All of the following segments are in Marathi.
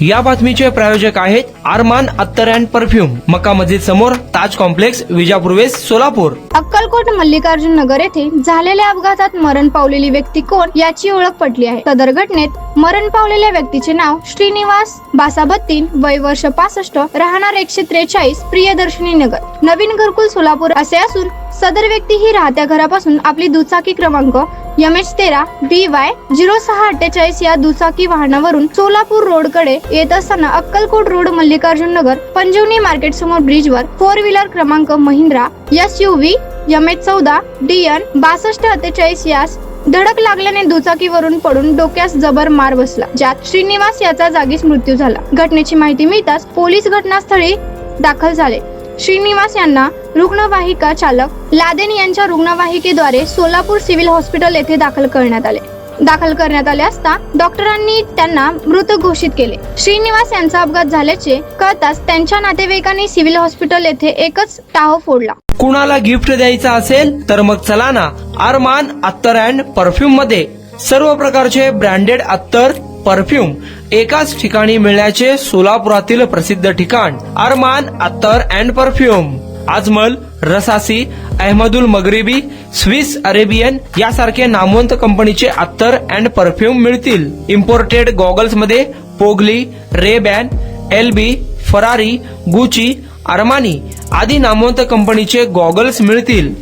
या बातमीचे प्रायोजक आहेत अरमान अत्तर अँड परफ्यूम, मक्का मस्जिद समोर, ताज कॉम्प्लेक्स, विजापूर वेस्ट, सोलापूर. अक्कलकोट मल्लिकार्जुन नगर येथे झालेल्या अपघातात मरण पावलेली व्यक्ती कोण याची ओळख पटली आहे. सदर घटनेत मरण पावलेल्या व्यक्तीचे नाव श्रीनिवास बासाबत्तीन, वय वर्ष 65, राहणार 143, प्रियदर्शनी नगर, नवीन घरकुल, सोलापूर असे असून सदर व्यक्ती ही राहत्या घरापासून आपली दुचाकी क्रमांक MH13 BY 0648 या दुचाकी वाहनावरून सोलापूर रोड कडे येत असताना अक्कलकोट रोड मल्लिकार्जुन नगर पंजवनी मार्केट समोर ब्रिजवर 4 व्हीलर क्रमांक महिंद्रा SUV MH14 DN 6248 यास धडक लागल्याने दुचाकीवरून पडून डोक्यास जबर मार बसला, ज्यात श्रीनिवास याचा जागीच मृत्यू झाला. घटनेची माहिती मिळताच पोलीस घटनास्थळी दाखल झाले. श्रीनिवास यांना रुग्णवाहिका चालक लादेन यांच्या रुग्णवाहिकेद्वारे सोलापूर सिव्हिल हॉस्पिटल येथे दाखल करण्यात आले असता डॉक्टरांनी त्यांना मृत घोषित केले. श्रीनिवास यांचा अपघात झाल्याचे कळताच त्यांच्या नातेवाईकांनी सिव्हिल हॉस्पिटल येथे एकच टाहो फोडला. कुणाला गिफ्ट द्यायचं असेल तर मग चला ना अरमान अत्तर अँड परफ्यूम मध्ये. सर्व प्रकारचे ब्रँडेड अत्तर परफ्यूम एकाच ठिकाणी मिळण्याचे सोलापुरातील प्रसिद्ध ठिकाण Armaan Attar and perfume. Ajmal, Rasasi, Ahmed Al Maghribi, Swiss Arabian यासारखे नामवंत कंपनीचे अत्तर अँड परफ्यूम मिळतील. इम्पोर्टेड गॉगल्स मध्ये पोगली, Ray Ban, LB, Ferrari, Gucci, Armani आदी नामवंत कंपनीचे गॉगल्स मिळतील.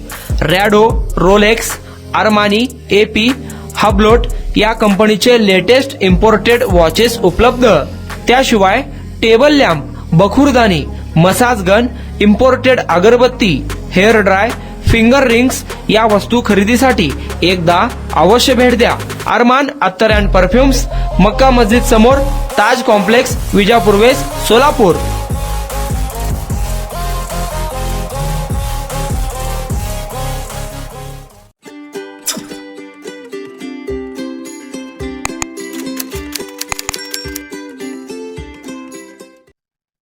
Rado, Rolex, Armani, AP, Hublot या कंपनीचे लेटेस्ट इम्पोर्टेड वॉचेस उपलब्ध. त्याशिवाय टेबल लॅम्प, बखुरदानी, मसाज गन, इम्पोर्टेड अगरबत्ती, हेअर ड्राय, फिंगर रिंग्स या वस्तू खरेदीसाठी एकदा अवश्य भेट द्या. अरमान अत्तर अँड परफ्यूम्स, मक्का मस्जिद समोर, ताज कॉम्प्लेक्स, विजापूर वेस्ट, सोलापूर.